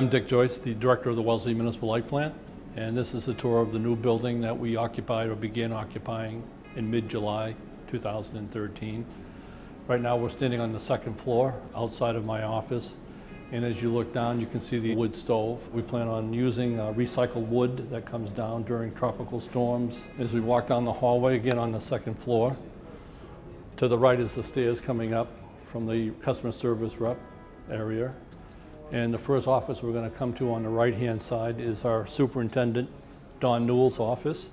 I'm Dick Joyce, the director of the Wellesley Municipal Light Plant, and this is a tour of the new building that we occupied or began occupying in mid-July 2013. Right now we're standing on the second floor outside of my office, and as you look down you can see the wood stove. We plan on using recycled wood that comes down during tropical storms. As we walk down the hallway, again on the second floor, to the right is the stairs coming up from the customer service rep area. And the first office we're going to come to on the right-hand side is our superintendent, Don Newell's office.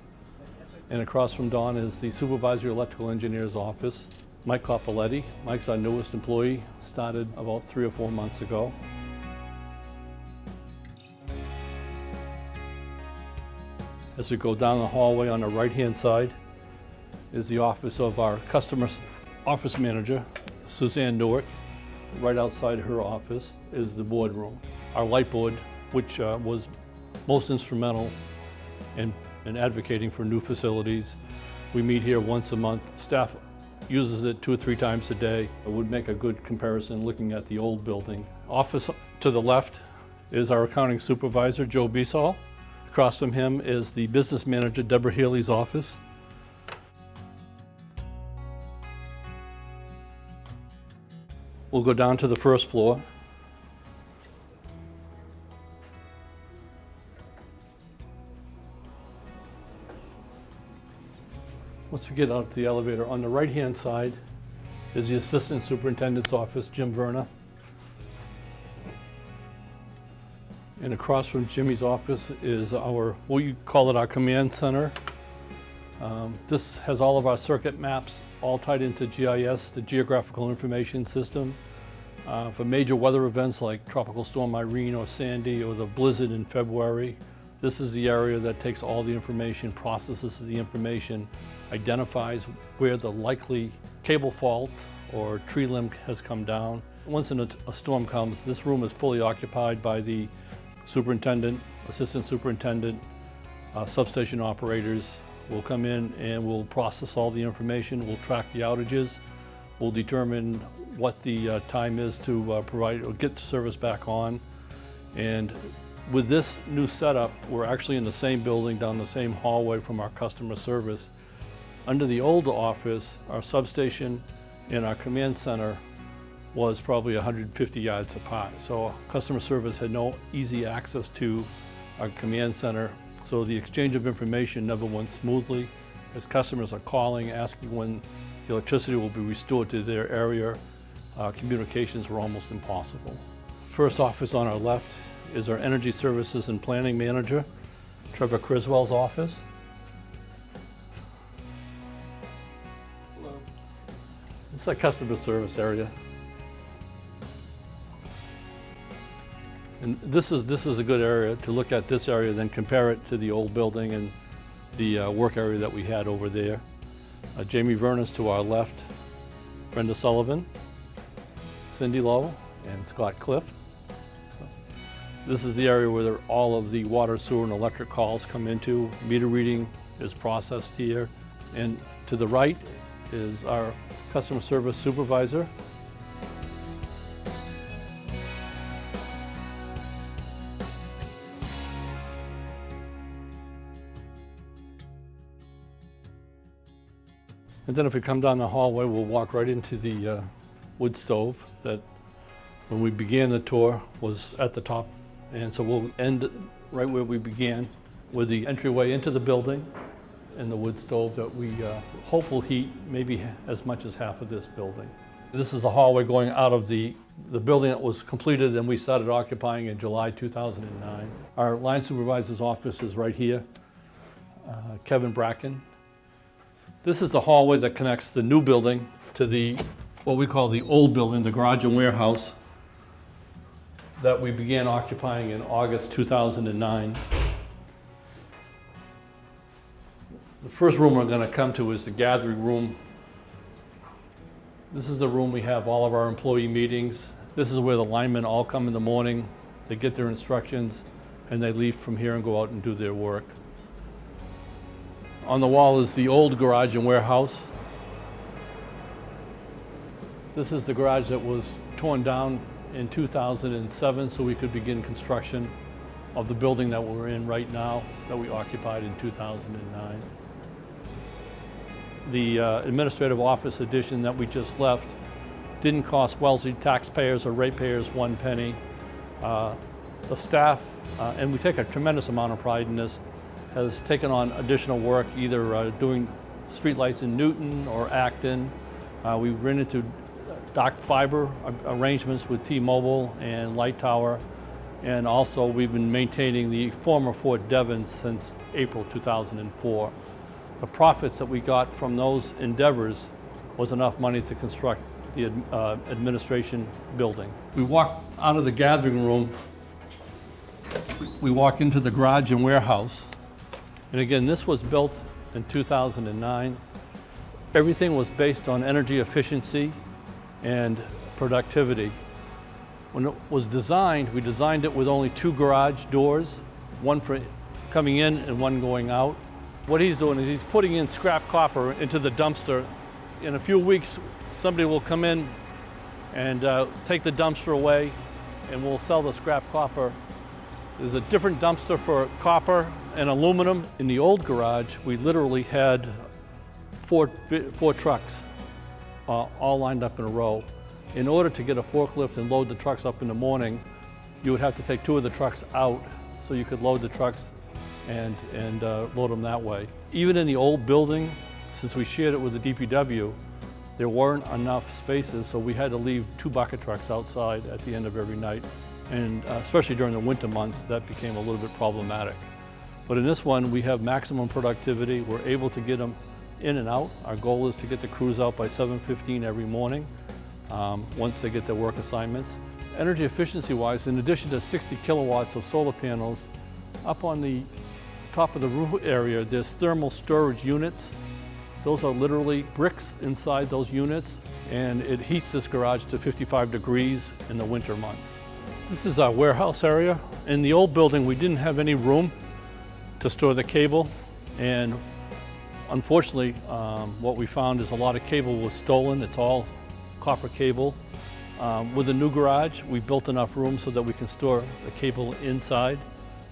And across from Don is the supervisory electrical engineer's office, Mike Coppoletti. Mike's our newest employee, started about 3 or 4 months ago. As we go down the hallway on the right-hand side is the office of our customer office manager, Suzanne Newark. Right outside her office is the boardroom. Our light board, which was most instrumental in advocating for new facilities. We meet here once a month. Staff uses it 2 or 3 times a day. It would make a good comparison looking at the old building. Office to the left is our accounting supervisor, Joe Bisol. Across from him is the business manager, Deborah Healy's office. We'll go down to the first floor. Once we get out the elevator, on the right-hand side is the assistant superintendent's office, Jim Verna. And across from Jimmy's office is we call it our command center. This has all of our circuit maps all tied into GIS, the Geographical Information System. For major weather events like Tropical Storm Irene or Sandy or the blizzard in February, this is the area that takes all the information, processes the information, identifies where the likely cable fault or tree limb has come down. Once a storm comes, this room is fully occupied by the superintendent, assistant superintendent, substation operators. We'll come in and we'll process all the information, we'll track the outages, we'll determine what the time is to provide or get the service back on. And with this new setup, we're actually in the same building, down the same hallway from our customer service. Under the old office, our substation and our command center was probably 150 yards apart. So customer service had no easy access to our command center. So the exchange of information never went smoothly. As customers are calling, asking when the electricity will be restored to their area, communications were almost impossible. First office on our left is our Energy Services and Planning Manager, Trevor Criswell's office. Hello. It's a customer service area. And this is a good area to look at, this area, then compare it to the old building and the work area that we had over there. Jamie Verna's to our left, Brenda Sullivan, Cindy Lowe, and Scott Cliff. This is the area where all of the water, sewer, and electric calls come into. Meter reading is processed here. And to the right is our customer service supervisor. And then if we come down the hallway, we'll walk right into the wood stove that when we began the tour was at the top. And so we'll end right where we began with the entryway into the building and the wood stove that we hope will heat maybe as much as half of this building. This is the hallway going out of the building that was completed and we started occupying in July 2009. Our line supervisor's office is right here, Kevin Bracken. This is the hallway that connects the new building to what we call the old building, the garage and warehouse that we began occupying in August 2009. The first room we're going to come to is the gathering room. This is the room we have all of our employee meetings. This is where the linemen all come in the morning, they get their instructions, and they leave from here and go out and do their work. On the wall is the old garage and warehouse. This is the garage that was torn down in 2007 so we could begin construction of the building that we're in right now, that we occupied in 2009. The administrative office addition that we just left didn't cost Wellesley taxpayers or ratepayers 1 penny. The staff, and we take a tremendous amount of pride in this, has taken on additional work, either doing streetlights in Newton or Acton. We ran into dark fiber arrangements with T-Mobile and Light Tower, and also we've been maintaining the former Fort Devon since April 2004. The profits that we got from those endeavors was enough money to construct the administration building. We walk out of the gathering room, we walk into the garage and warehouse. And again, this was built in 2009. Everything was based on energy efficiency and productivity. When it was designed, we designed it with only 2 garage doors, one for coming in and one going out. What he's doing is he's putting in scrap copper into the dumpster. In a few weeks, somebody will come in and take the dumpster away, and we'll sell the scrap copper. There's a different dumpster for copper and aluminum. In the old garage, we literally had four trucks all lined up in a row. In order to get a forklift and load the trucks up in the morning, you would have to take 2 of the trucks out so you could load the trucks and load them that way. Even in the old building, since we shared it with the DPW, there weren't enough spaces, so we had to leave 2 bucket trucks outside at the end of every night. And especially during the winter months, that became a little bit problematic. But in this one, we have maximum productivity. We're able to get them in and out. Our goal is to get the crews out by 7:15 every morning, once they get their work assignments. Energy efficiency-wise, in addition to 60 kilowatts of solar panels, up on the top of the roof area, there's thermal storage units. Those are literally bricks inside those units, and it heats this garage to 55 degrees in the winter months. This is our warehouse area. In the old building, we didn't have any room to store the cable, and unfortunately, what we found is a lot of cable was stolen. It's all copper cable. With the new garage, we built enough room so that we can store the cable inside,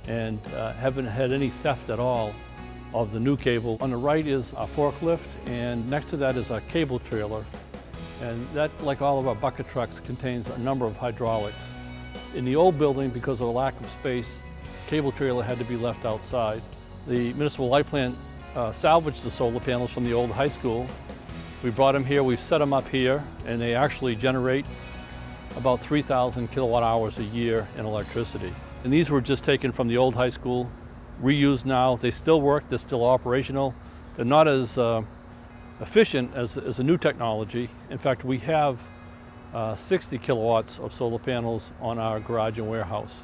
and haven't had any theft at all of the new cable. On the right is a forklift, and next to that is a cable trailer. And that, like all of our bucket trucks, contains a number of hydraulics. In the old building, because of a lack of space, cable trailer had to be left outside. The municipal light plant salvaged the solar panels from the old high school. We brought them here, we've set them up here, and they actually generate about 3,000 kilowatt hours a year in electricity. And these were just taken from the old high school, reused now. They still work, they're still operational. They're not as efficient as a new technology. In fact, we have 60 kilowatts of solar panels on our garage and warehouse.